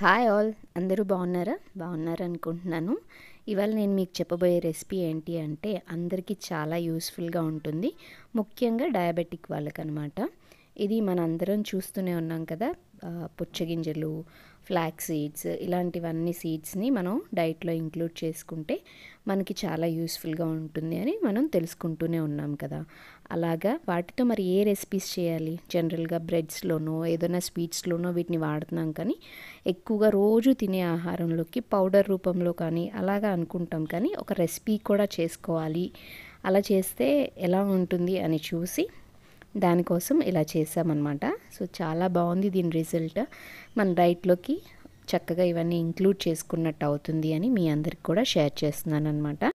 Hi all, అందరూ బాగున్నారా? బాగున్నారనుకుంటున్నాను. ఇవాళ నేను మీకు చెప్పబోయే రెసిపీ ఏంటి అంటే అందరికీ చాలా యూస్ఫుల్గా ఉంటుంది. ముఖ్యంగా డయాబెటిక్ వాళ్ళకనమాట. ఇది మనందరం చూస్తూనే ఉన్నాం కదా, పుచ్చగింజలు, ఫ్లాక్స్ సీడ్స్ ఇలాంటివన్నీ సీడ్స్ని మనం డైట్లో ఇంక్లూడ్ చేసుకుంటే మనకి చాలా యూస్ఫుల్గా ఉంటుంది అని మనం తెలుసుకుంటూనే ఉన్నాం కదా. అలాగా వాటితో మరి ఏ రెసిపీస్ చేయాలి? జనరల్గా బ్రెడ్స్లోనో ఏదైనా స్వీట్స్లోనో వీటిని వాడుతున్నాం, కానీ ఎక్కువగా రోజు తినే ఆహారంలోకి పౌడర్ రూపంలో కానీ అలాగా అనుకుంటాం, కానీ ఒక రెసిపీ కూడా చేసుకోవాలి. అలా చేస్తే ఎలా ఉంటుంది అని చూసి దానికోసం ఇలా చేసామన్నమాట. సో చాలా బాగుంది దీని రిజల్ట్. మన డైట్లోకి చక్కగా ఇవన్నీ ఇంక్లూడ్ చేసుకున్నట్టు అవుతుంది అని మీ అందరికి కూడా షేర్ చేస్తున్నాను అనమాట.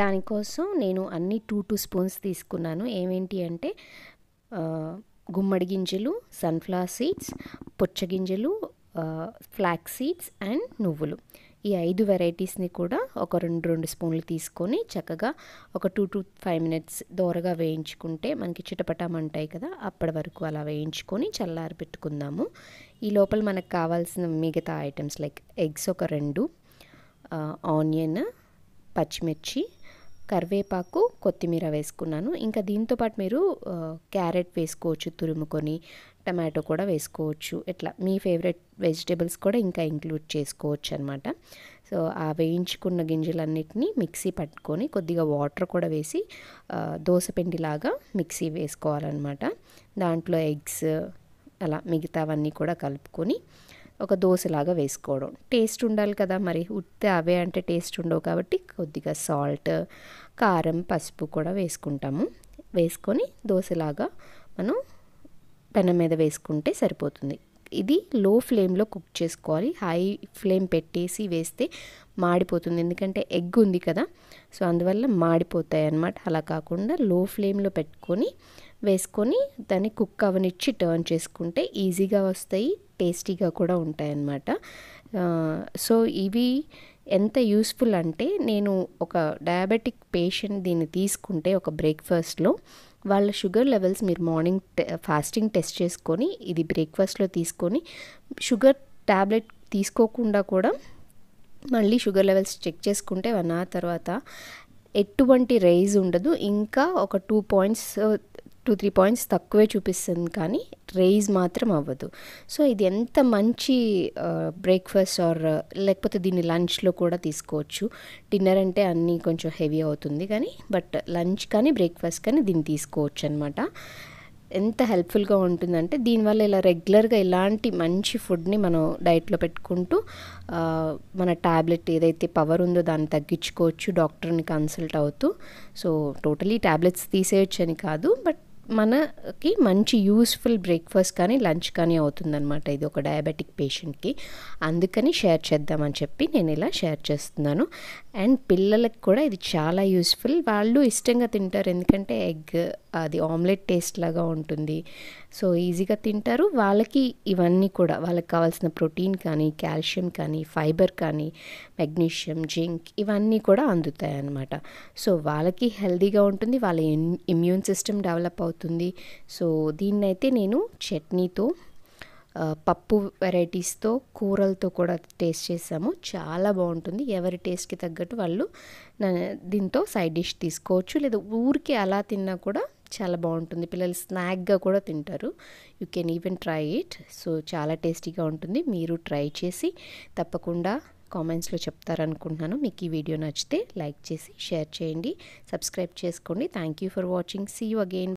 దానికోసం నేను అన్ని 2 స్పూన్స్ తీసుకున్నాను. ఏమేంటి అంటే గుమ్మడి గింజలు, సన్ఫ్లవర్ సీడ్స్, పుచ్చగింజలు, ఫ్లాక్స్ సీడ్స్ అండ్ నువ్వులు. ఈ 5 వెరైటీస్ని కూడా ఒక 2 స్పూన్లు తీసుకొని చక్కగా ఒక 2 to 5 minutes దోరగా వేయించుకుంటే మనకి చిటపటామంటాయి కదా, అప్పటి వరకు అలా వేయించుకొని చల్లారి పెట్టుకుందాము. ఈ లోపల మనకు కావాల్సిన మిగతా ఐటమ్స్ లైక్ ఎగ్స్ ఒక 2, ఆనియన్, పచ్చిమిర్చి, కరివేపాకు, కొత్తిమీర వేసుకున్నాను. ఇంకా దీంతోపాటు మీరు క్యారెట్ వేసుకోవచ్చు తురుముకొని, టమాటో కూడా వేసుకోవచ్చు. ఇట్లా మీ ఫేవరెట్ వెజిటేబుల్స్ కూడా ఇంకా ఇంక్లూడ్ చేసుకోవచ్చు అనమాట. సో ఆ వేయించుకున్న గింజలన్నిటినీ మిక్సీ పట్టుకొని కొద్దిగా వాటర్ కూడా వేసి దోసపిండిలాగా మిక్సీ వేసుకోవాలన్నమాట. దాంట్లో ఎగ్స్ అలా మిగతావన్నీ కూడా కలుపుకొని ఒక దోశలాగా వేసుకోవడం. టేస్ట్ ఉండాలి కదా, మరి ఉత్తే అవే అంటే టేస్ట్ ఉండవు కాబట్టి కొద్దిగా సాల్ట్, కారం, పసుపు కూడా వేసుకుంటాము. వేసుకొని దోశలాగా మనం పెనం మీద వేసుకుంటే సరిపోతుంది. ఇది లో ఫ్లేమ్లో కుక్ చేసుకోవాలి. హై ఫ్లేమ్ పెట్టేసి వేస్తే మాడిపోతుంది, ఎందుకంటే ఎగ్ ఉంది కదా, సో అందువల్ల మాడిపోతాయి అన్నమాట. అలా కాకుండా లో ఫ్లేమ్లో పెట్టుకొని వేసుకొని దాన్ని కుక్ అవనిచ్చి టర్న్ చేసుకుంటే ఈజీగా వస్తాయి, టేస్టీగా కూడా ఉంటాయి అన్నమాట. సో ఇవి ఎంత యూస్ఫుల్ అంటే, నేను ఒక డయాబెటిక్ పేషెంట్ దీన్ని తీసుకుంటే ఒక బ్రేక్ఫాస్ట్లో వాళ్ళ షుగర్ లెవెల్స్ మీరు మార్నింగ్ ఫాస్టింగ్ టెస్ట్ చేసుకొని ఇది బ్రేక్ఫాస్ట్లో తీసుకొని షుగర్ ట్యాబ్లెట్ తీసుకోకుండా కూడా మళ్ళీ షుగర్ లెవెల్స్ చెక్ చేసుకుంటే 1 hour తర్వాత ఎటువంటి రైజ్ ఉండదు. ఇంకా ఒక 2-3 పాయింట్స్ తక్కువే చూపిస్తుంది, కానీ రైజ్ మాత్రం అవ్వదు. సో ఇది ఎంత మంచి బ్రేక్ఫాస్ట్ ఆర్ లేకపోతే దీన్ని లంచ్లో కూడా తీసుకోవచ్చు. డిన్నర్ అంటే అన్నీ కొంచెం హెవీ అవుతుంది, కానీ బట్ లంచ్ కానీ బ్రేక్ఫాస్ట్ కానీ దీన్ని తీసుకోవచ్చు అనమాట. ఎంత హెల్ప్ఫుల్గా ఉంటుందంటే దీనివల్ల ఇలా రెగ్యులర్గా ఇలాంటి మంచి ఫుడ్ని మనం డైట్లో పెట్టుకుంటూ మన ట్యాబ్లెట్ ఏదైతే పవర్ ఉందో దాన్ని తగ్గించుకోవచ్చు డాక్టర్ని కన్సల్ట్ అవుతూ. సో టోటలీ ట్యాబ్లెట్స్ తీసేయచ్చు అని కాదు, బట్ మనకి మంచి యూస్ఫుల్ బ్రేక్ఫాస్ట్ కానీ లంచ్ కానీ అవుతుందన్నమాట ఇది ఒక డయాబెటిక్ పేషెంట్కి. అందుకని షేర్ చేద్దామని చెప్పి నేను ఇలా షేర్ చేస్తున్నాను. అండ్ పిల్లలకు కూడా ఇది చాలా యూస్ఫుల్. వాళ్ళు ఇష్టంగా తింటారు, ఎందుకంటే ఎగ్ అది ఆమ్లెట్ టేస్ట్ లాగా ఉంటుంది. సో ఈజీగా తింటారు. వాళ్ళకి ఇవన్నీ కూడా వాళ్ళకి కావాల్సిన ప్రోటీన్ కానీ, కాల్షియం కానీ, ఫైబర్ కానీ, మెగ్నీషియం, జింక్ ఇవన్నీ కూడా అందుతాయి అన్నమాట. సో వాళ్ళకి హెల్తీగా ఉంటుంది, వాళ్ళ ఇమ్యూన్ సిస్టమ్ డెవలప్ అవుతుంది. సో దీన్నైతే నేను చట్నీతో, పప్పు వెరైటీస్తో, కూరలతో కూడా టేస్ట్ చేసాము. చాలా బాగుంటుంది. ఎవరి టేస్ట్కి తగ్గట్టు వాళ్ళు దీంతో సైడ్ డిష్ తీసుకోవచ్చు, లేదా ఊరికే అలా తిన్నా కూడా చాలా బాగుంటుంది. పిల్లలు స్నాక్గా కూడా తింటారు. You can even try it. So చాలా టేస్టీగా ఉంటుంది. మీరు ట్రై చేసి తప్పకుండా కామెంట్స్లో చెప్తారనుకుంటున్నాను. మీకు ఈ వీడియో నచ్చితే లైక్ చేసి షేర్ చేయండి, సబ్స్క్రైబ్ చేసుకోండి. Thank you for watching. See you again.